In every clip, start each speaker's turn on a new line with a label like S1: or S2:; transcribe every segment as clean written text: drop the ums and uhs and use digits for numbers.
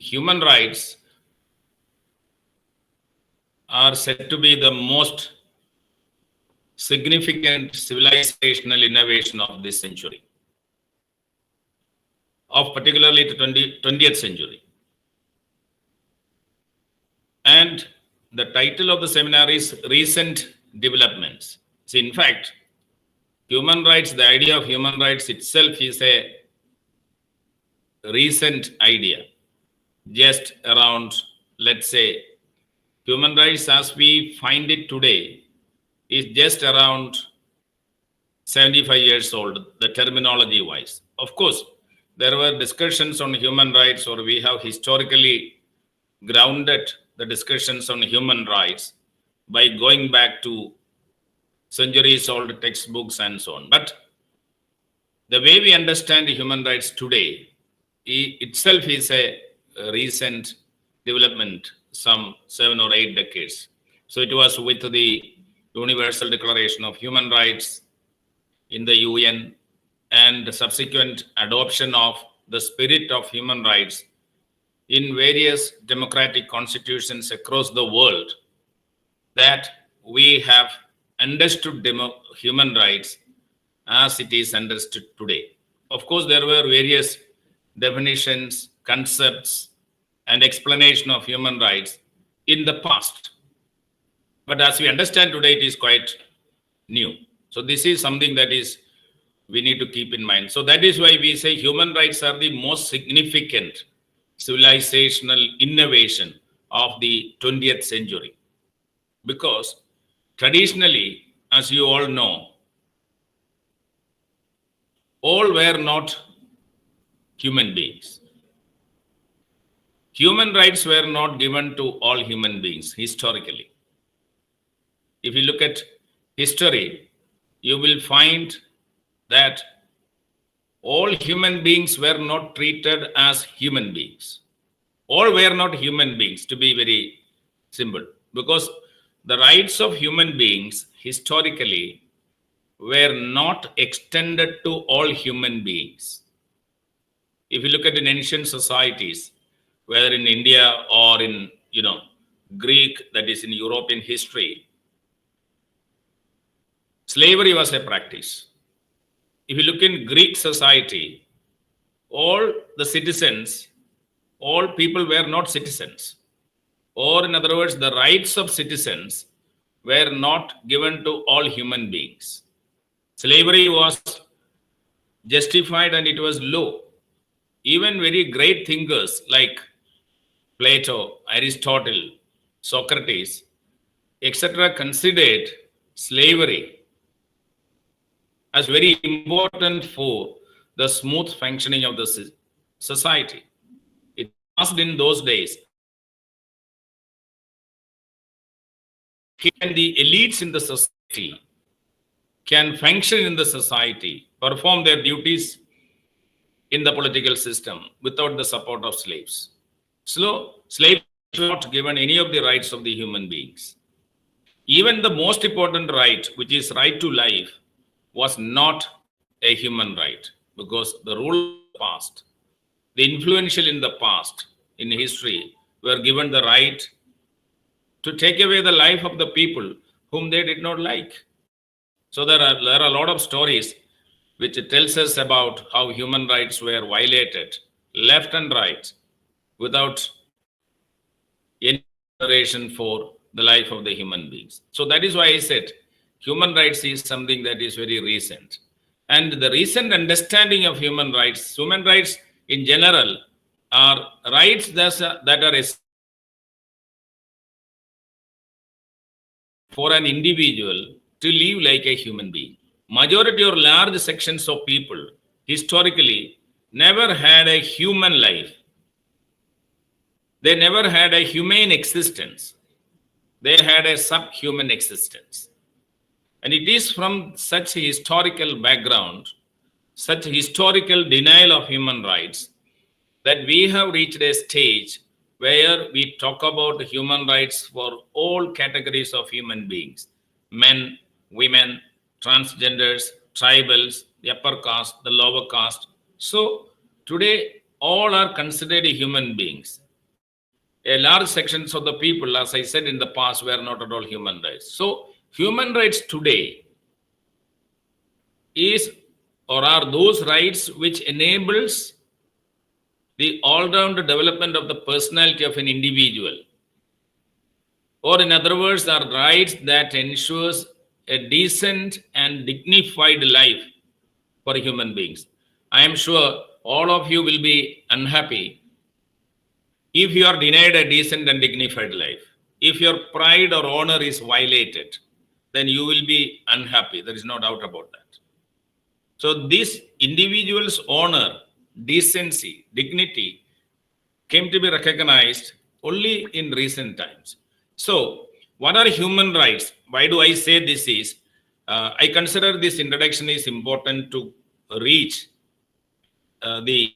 S1: human rights are said to be the most significant civilizational innovation of this century, of particularly the 20th century. And the title of the seminar is Recent Developments. So in fact, human rights, the idea of human rights itself is a recent idea. Just around, let's say, human rights as we find it today is just around 75 years old, the terminology wise. Of course, there were discussions on human rights, or we have historically grounded the discussions on human rights by going back to centuries old textbooks and so on. But the way we understand human rights today itself is a recent development, some 7 or 8 decades. So it was with the Universal Declaration of Human Rights in the UN and the subsequent adoption of the spirit of human rights in various democratic constitutions across the world that we have understood human rights as it is understood today. Of course, there were various definitions, concepts, and explanation of human rights in the past. But as we understand today, it is quite new. So this is something that is we need to keep in mind. So that is why we say human rights are the most significant civilizational innovation of the 20th century. Because traditionally, as you all know, all were not human beings. Human rights were not given to all human beings historically. If you look at history, you will find that all human beings were not treated as human beings. All were not human beings, to be very simple, because the rights of human beings historically were not extended to all human beings. If you look at in ancient societies, whether in India or in Greek, that is in European history, slavery was a practice. If you look in Greek society, all the citizens, all people were not citizens. Or in other words, the rights of citizens were not given to all human beings. Slavery was justified and it was low. Even very great thinkers like Plato, Aristotle, Socrates, etc. considered slavery as very important for the smooth functioning of the society. It was in those days. Can the elites in the society can function in the society, perform their duties in the political system without the support of slaves? So slaves were not given any of the rights of the human beings. Even the most important right, which is right to life, was not a human right, because the rule of the past, the influential in the past, in history, were given the right to take away the life of the people whom they did not like. So there are a lot of stories which tells us about how human rights were violated left and right without any consideration for the life of the human beings. So that is why I said human rights is something that is very recent. And the recent understanding of human rights in general are rights that are for an individual to live like a human being. Majority or large sections of people historically never had a human life. They never had a humane existence. They had a subhuman existence. And it is from such a historical background, such historical denial of human rights, that we have reached a stage where we talk about human rights for all categories of human beings: men, women, transgenders, tribals, the upper caste, the lower caste. So today, all are considered human beings. a large sections of the people, as I said in the past, were not at all human rights. So human rights today is or are those rights which enables the all-round development of the personality of an individual, or in other words, are rights that ensures a decent and dignified life for human beings. I am sure all of you will be unhappy if you are denied a decent and dignified life. If your pride or honor is violated, then you will be unhappy. There is no doubt about that. So this individual's honor, decency, dignity came to be recognized only in recent times. So what are human rights? Why do I say this is? I consider this introduction is important to reach the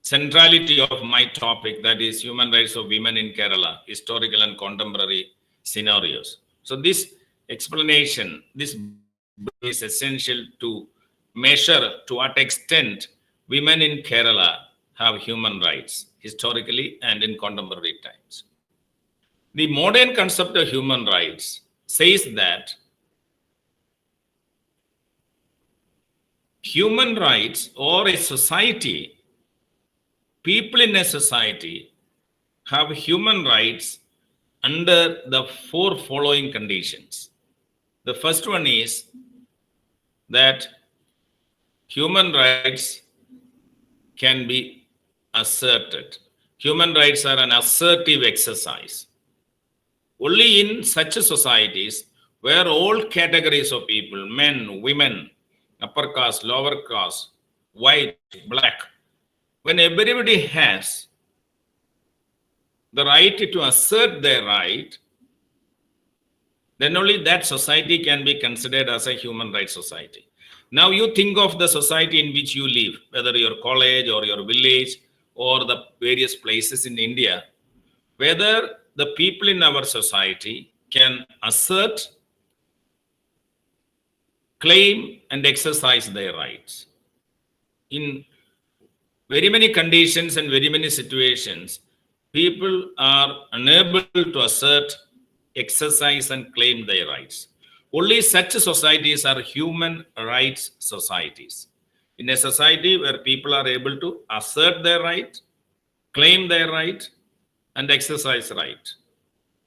S1: centrality of my topic, that is human rights of women in Kerala, historical and contemporary scenarios. So this explanation, this is essential to measure to what extent women in Kerala have human rights historically and in contemporary times. The modern concept of human rights says that human rights or a society, people in a society have human rights under the four following conditions. The first one is that human rights can be asserted. Human rights are an assertive exercise. Only in such societies where all categories of people, men, women, upper caste, lower caste, white, black, when everybody has the right to assert their right, then only that society can be considered as a human rights society. Now you think of the society in which you live, whether your college or your village or the various places in India, whether the people in our society can assert, claim, and exercise their rights. In very many conditions and very many situations, people are unable to assert, exercise, and claim their rights. Only such societies are human rights societies. In a society where people are able to assert their right, claim their right, and exercise right.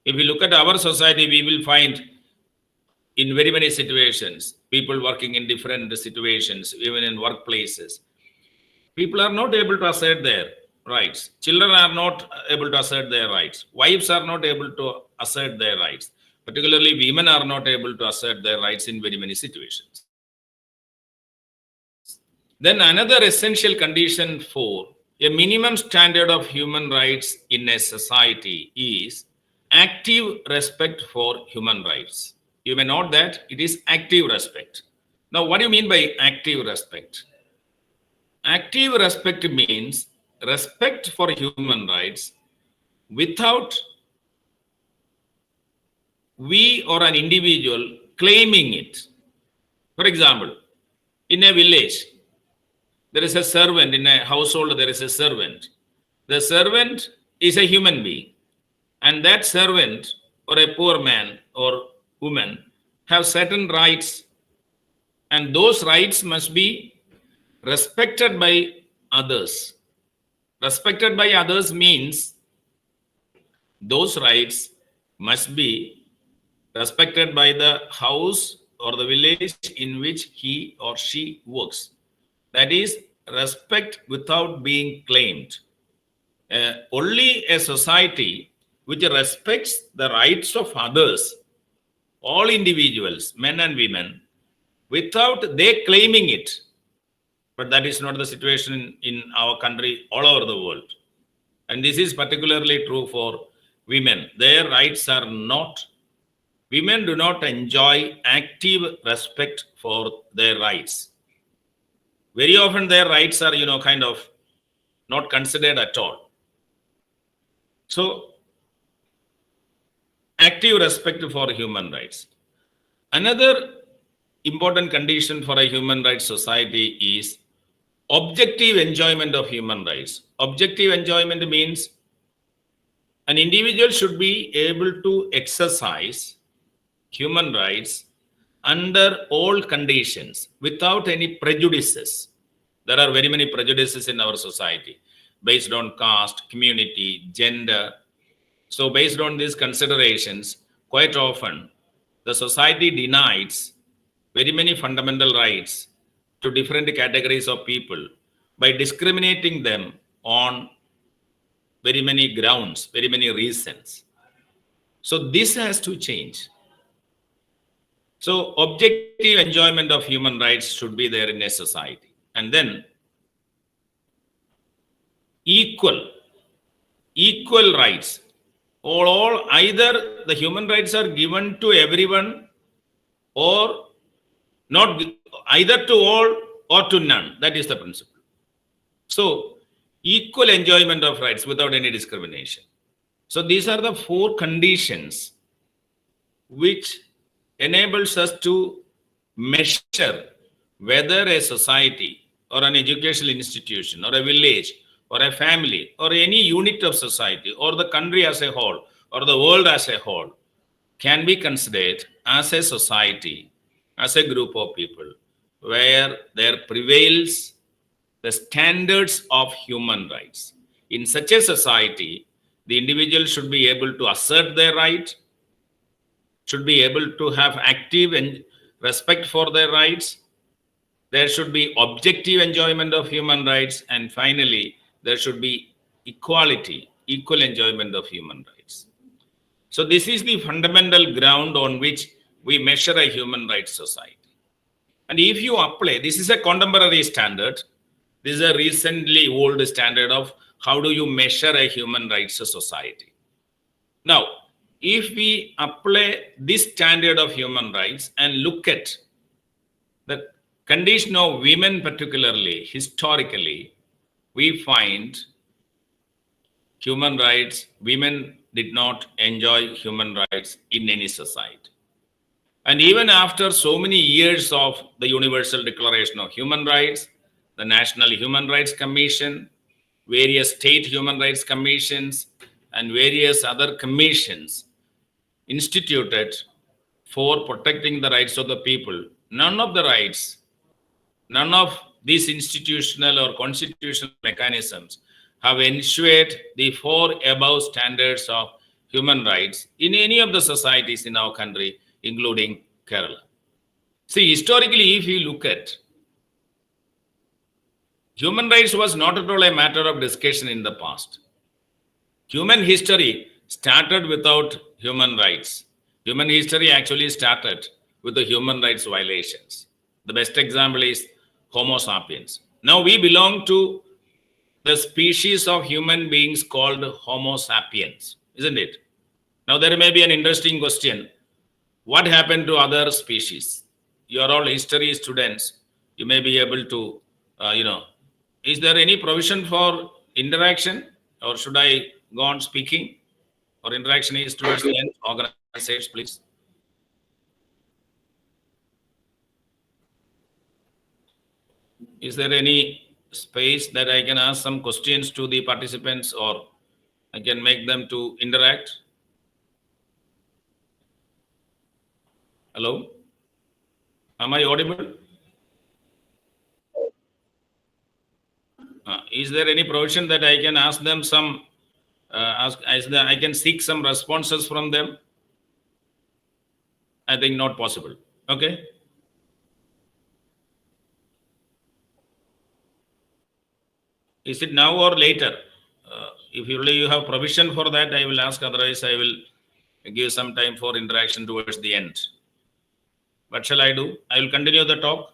S1: If we look at our society, we will find in very many situations, people working in different situations, even in workplaces, people are not able to assert their rights. Children are not able to assert their rights. Wives are not able to assert their rights. Particularly, women are not able to assert their rights in very many situations. Then another essential condition for a minimum standard of human rights in a society is active respect for human rights. You may note that it is active respect. Now, what do you mean by active respect? Active respect means respect for human rights without we or an individual claiming it. For example, in a village, there is a servant. In a household, there is a servant. The servant is a human being. And that servant or a poor man or woman have certain rights. And those rights must be respected by others. Respected by others means those rights must be respected by the house or the village in which he or she works. That is, respect without being claimed. Only a society which respects the rights of others, all individuals, men and women, without they claiming it. But that is not the situation in our country all over the world. And this is particularly true for women. Their rights are not, women do not enjoy active respect for their rights. Very often their rights are, kind of not considered at all. So, active respect for human rights. Another important condition for a human rights society is objective enjoyment of human rights. Objective enjoyment means An individual should be able to exercise human rights under all conditions without any prejudices. There are very many prejudices in our society based on caste, community, gender. So, based on these considerations, quite often the society denies very many fundamental rights to different categories of people by discriminating them on very many grounds, very many reasons. So, this has to change. So, objective enjoyment of human rights should be there in a society. And then, equal, equal rights. All either the human rights are given to everyone or not, either to all or to none. That is the principle. So, equal enjoyment of rights without any discrimination. So, these are the four conditions which enables us to measure whether a society or an educational institution or a village or a family or any unit of society or the country as a whole or the world as a whole can be considered as a society, as a group of people where there prevails the standards of human rights. In such a society, the individual should be able to assert their right, should be able to have active and respect for their rights. There should be objective enjoyment of human rights. And finally, there should be equality, equal enjoyment of human rights. So this is the fundamental ground on which we measure a human rights society. And if you apply, this is a contemporary standard. This is a recently old standard of how do you measure a human rights society. Now, if we apply this standard of human rights and look at the condition of women, particularly historically, we find human rights, women did not enjoy human rights in any society. And even after so many years of the Universal Declaration of Human Rights, the National Human Rights Commission, various state human rights commissions, and various other commissions instituted for protecting the rights of the people, none of the rights, none of these institutional or constitutional mechanisms have ensured the four above standards of human rights in any of the societies in our country, including Kerala. See, historically, if you look at, human rights was not at all a matter of discussion in the past. Human history started without human rights. Human history actually started with the human rights violations. The best example is Homo sapiens. Now we belong to the species of human beings called Homo sapiens, isn't it? Now there may be an interesting question. What happened to other species? You are all history students. You may be able to, is there any provision for interaction, or should I go on speaking? Or interaction is towards the end? Organizers, please. Is there any space that I can ask some questions to the participants, or I can make them to interact? Hello? Am I audible? Is there any provision that I can ask them some, I can seek some responses from them? I think not possible. Okay. Is it now or later? If you have provision for that, I will ask. Otherwise, I will give some time for interaction towards the end. What shall I do? I will continue the talk.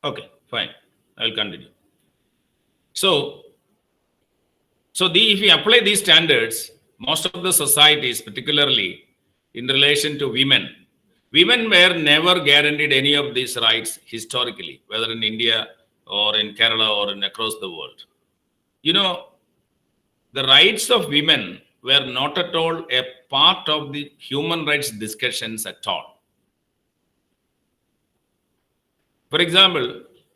S1: Okay, fine. I will continue. So if we apply these standards, most of the societies, particularly in relation to women were never guaranteed any of these rights historically, whether in India or in Kerala or across the world. The rights of women were not at all a part of the human rights discussions at all. For example,